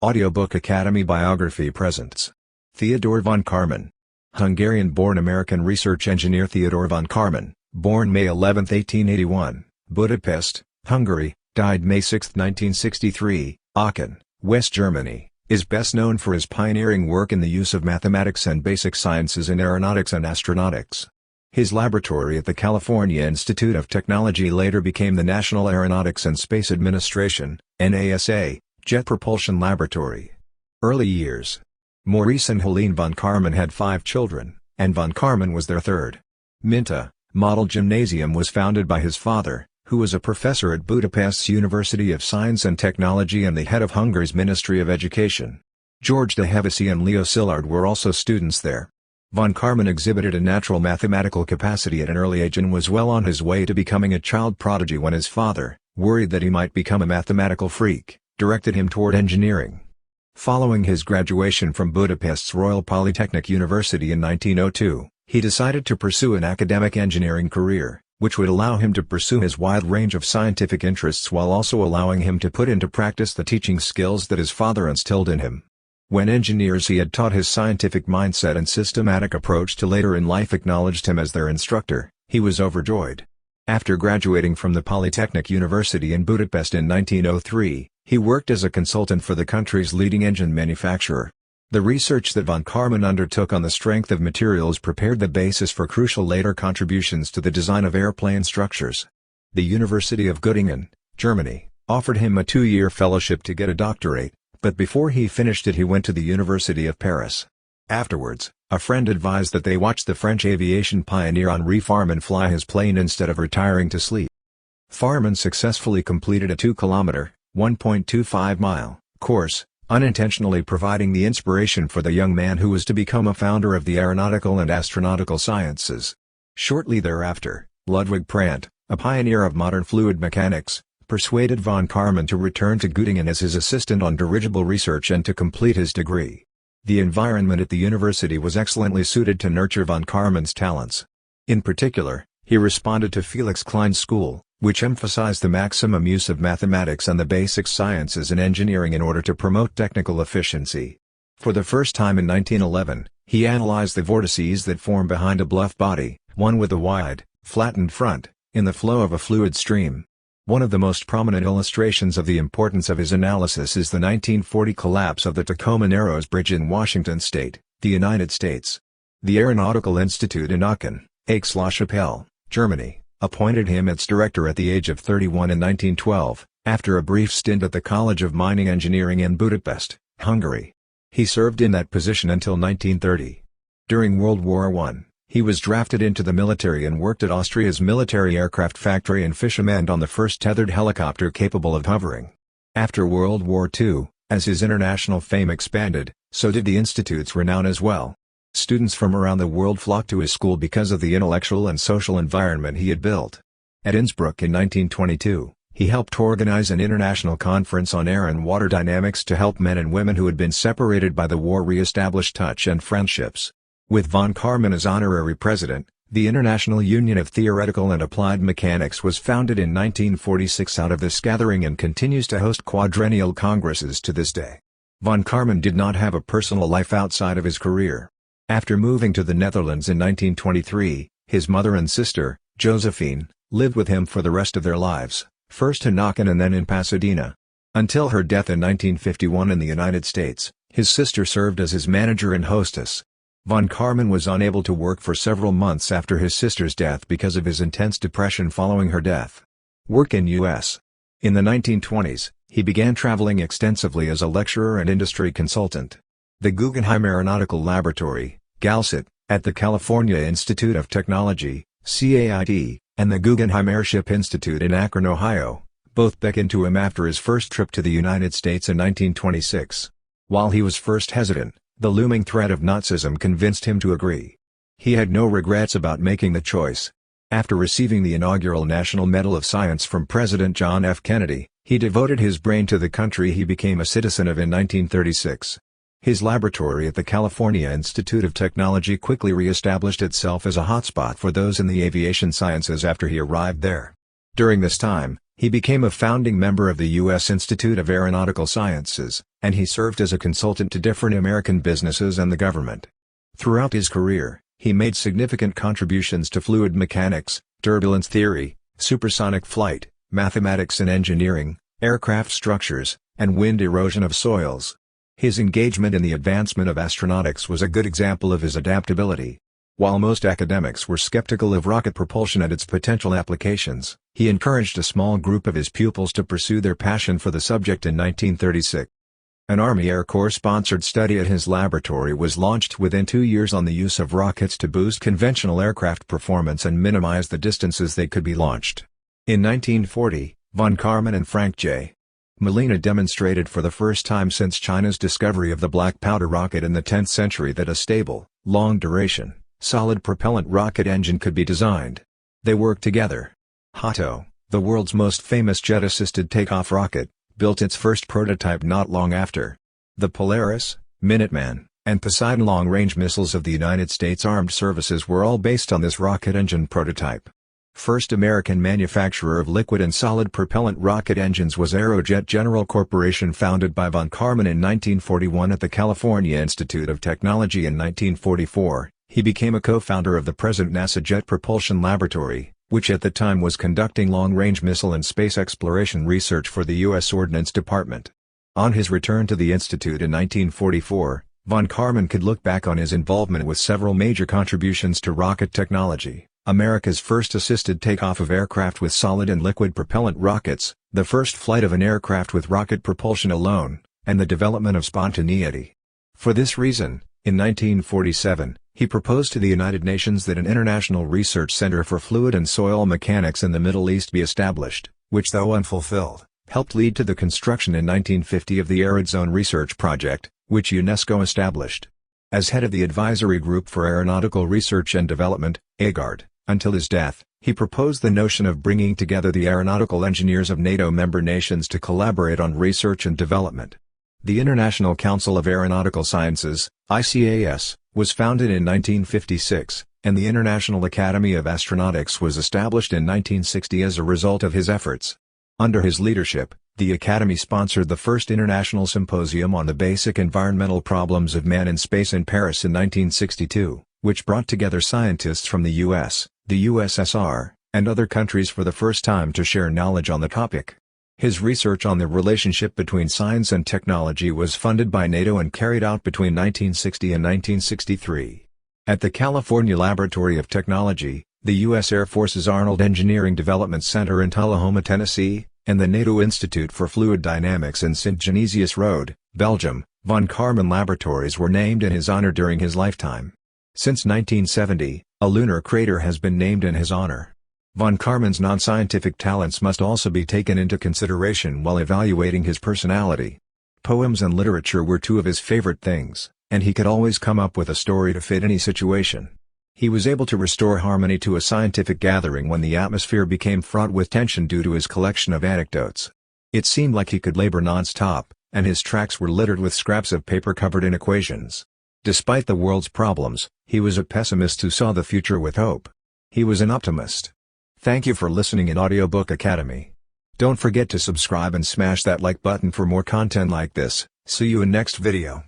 Audiobook Academy Biography presents Theodore von Karman. Hungarian-born American research engineer Theodore von Karman, born May 11, 1881, Budapest, Hungary, died May 6, 1963, Aachen, West Germany, is best known for his pioneering work in the use of mathematics and basic sciences in aeronautics and astronautics. His laboratory at the California Institute of Technology later became the National Aeronautics and Space Administration, NASA, Jet Propulsion Laboratory. Early years. Maurice and Helene von Karman had 5 children, and von Karman was their third. Minta, Model Gymnasium was founded by his father, who was a professor at Budapest's University of Science and Technology and the head of Hungary's Ministry of Education. George de Hevesy and Leo Szilard were also students there. Von Karman exhibited a natural mathematical capacity at an early age and was well on his way to becoming a child prodigy when his father, worried that he might become a mathematical freak, directed him toward engineering. Following his graduation from Budapest's Royal Polytechnic University in 1902, he decided to pursue an academic engineering career, which would allow him to pursue his wide range of scientific interests while also allowing him to put into practice the teaching skills that his father instilled in him. When engineers he had taught his scientific mindset and systematic approach to later in life acknowledged him as their instructor, he was overjoyed. After graduating from the Polytechnic University in Budapest in 1903, he worked as a consultant for the country's leading engine manufacturer. The research that von Karman undertook on the strength of materials prepared the basis for crucial later contributions to the design of airplane structures. The University of Göttingen, Germany, offered him a 2-year fellowship to get a doctorate, but before he finished it he went to the University of Paris. Afterwards, a friend advised that they watch the French aviation pioneer Henri Farman fly his plane instead of retiring to sleep. Farman successfully completed a 2-kilometer, 1.25-mile, course, unintentionally providing the inspiration for the young man who was to become a founder of the aeronautical and astronautical sciences. Shortly thereafter, Ludwig Prandtl, a pioneer of modern fluid mechanics, persuaded von Karman to return to Göttingen as his assistant on dirigible research and to complete his degree. The environment at the university was excellently suited to nurture von Karman's talents. In particular, he responded to Felix Klein's school, which emphasized the maximum use of mathematics and the basic sciences in engineering in order to promote technical efficiency. For the first time in 1911, he analyzed the vortices that form behind a bluff body, one with a wide, flattened front, in the flow of a fluid stream. One of the most prominent illustrations of the importance of his analysis is the 1940 collapse of the Tacoma Narrows Bridge in Washington State, the United States. The Aeronautical Institute in Aachen, Aix-la-Chapelle, Germany, appointed him its director at the age of 31 in 1912, after a brief stint at the College of Mining Engineering in Budapest, Hungary. He served in that position until 1930. During World War I, he was drafted into the military and worked at Austria's military aircraft factory in Fischamend on the first tethered helicopter capable of hovering. After World War II, as his international fame expanded, so did the institute's renown as well. Students from around the world flocked to his school because of the intellectual and social environment he had built. At Innsbruck in 1922, he helped organize an international conference on air and water dynamics to help men and women who had been separated by the war re-establish touch and friendships. With von Karman as honorary president, the International Union of Theoretical and Applied Mechanics was founded in 1946 out of this gathering and continues to host quadrennial congresses to this day. Von Karman did not have a personal life outside of his career. After moving to the Netherlands in 1923, his mother and sister, Josephine, lived with him for the rest of their lives, first in Aachen and then in Pasadena. Until her death in 1951 in the United States, his sister served as his manager and hostess. Von Karman was unable to work for several months after his sister's death because of his intense depression following her death. Work in U.S. In the 1920s, he began traveling extensively as a lecturer and industry consultant. The Guggenheim Aeronautical Laboratory, GALSIT, at the California Institute of Technology, CAIT, and the Guggenheim Airship Institute in Akron, Ohio, both beckoned to him after his first trip to the United States in 1926. While he was first hesitant, the looming threat of Nazism convinced him to agree. He had no regrets about making the choice. After receiving the inaugural National Medal of Science from President John F. Kennedy, he devoted his brain to the country he became a citizen of in 1936. His laboratory at the California Institute of Technology quickly re-established itself as a hotspot for those in the aviation sciences after he arrived there. During this time, He became a founding member of the U.S. Institute of Aeronautical Sciences, and he served as a consultant to different American businesses and the government. Throughout his career, he made significant contributions to fluid mechanics, turbulence theory, supersonic flight, mathematics and engineering, aircraft structures, and wind erosion of soils. His engagement in the advancement of astronautics was a good example of his adaptability. While most academics were skeptical of rocket propulsion and its potential applications, he encouraged a small group of his pupils to pursue their passion for the subject in 1936. An Army Air Corps-sponsored study at his laboratory was launched within 2 years on the use of rockets to boost conventional aircraft performance and minimize the distances they could be launched. In 1940, von Karman and Frank J. Molina demonstrated for the first time since China's discovery of the black powder rocket in the 10th century that a stable, long-duration, solid propellant rocket engine could be designed. They worked together. Hato, the world's most famous jet-assisted takeoff rocket, built its first prototype not long after. The Polaris, Minuteman, and Poseidon long-range missiles of the United States Armed Services were all based on this rocket engine prototype. First American manufacturer of liquid and solid propellant rocket engines was Aerojet General Corporation, founded by von Karman in 1941 at the California Institute of Technology in 1944. He became a co-founder of the present NASA Jet Propulsion Laboratory, which at the time was conducting long-range missile and space exploration research for the U.S. Ordnance Department. On his return to the institute in 1944, von Karman could look back on his involvement with several major contributions to rocket technology: America's first assisted takeoff of aircraft with solid and liquid propellant rockets, the first flight of an aircraft with rocket propulsion alone, and the development of spontaneity. For this reason, in 1947, he proposed to the United Nations that an international research center for fluid and soil mechanics in the Middle East be established, which, though unfulfilled, helped lead to the construction in 1950 of the Arid Zone Research Project, which UNESCO established. As head of the Advisory Group for Aeronautical Research and Development, AGARD, until his death, he proposed the notion of bringing together the aeronautical engineers of NATO member nations to collaborate on research and development. The International Council of Aeronautical Sciences, ICAS, was founded in 1956, and the International Academy of Astronautics was established in 1960 as a result of his efforts. Under his leadership, the Academy sponsored the first international symposium on the basic environmental problems of man in space in Paris in 1962, which brought together scientists from the US, the USSR, and other countries for the first time to share knowledge on the topic. His research on the relationship between science and technology was funded by NATO and carried out between 1960 and 1963. At the California Laboratory of Technology, the U.S. Air Force's Arnold Engineering Development Center in Tullahoma, Tennessee, and the NATO Institute for Fluid Dynamics in St. Genesius Road, Belgium, von Karman laboratories were named in his honor during his lifetime. Since 1970, a lunar crater has been named in his honor. Von Karman's non-scientific talents must also be taken into consideration while evaluating his personality. Poems and literature were two of his favorite things, and he could always come up with a story to fit any situation. He was able to restore harmony to a scientific gathering when the atmosphere became fraught with tension due to his collection of anecdotes. It seemed like he could labor non-stop, and his tracks were littered with scraps of paper covered in equations. Despite the world's problems, he was a pessimist who saw the future with hope. He was an optimist. Thank you for listening in Audiobook Academy. Don't forget to subscribe and smash that like button for more content like this. See you in next video.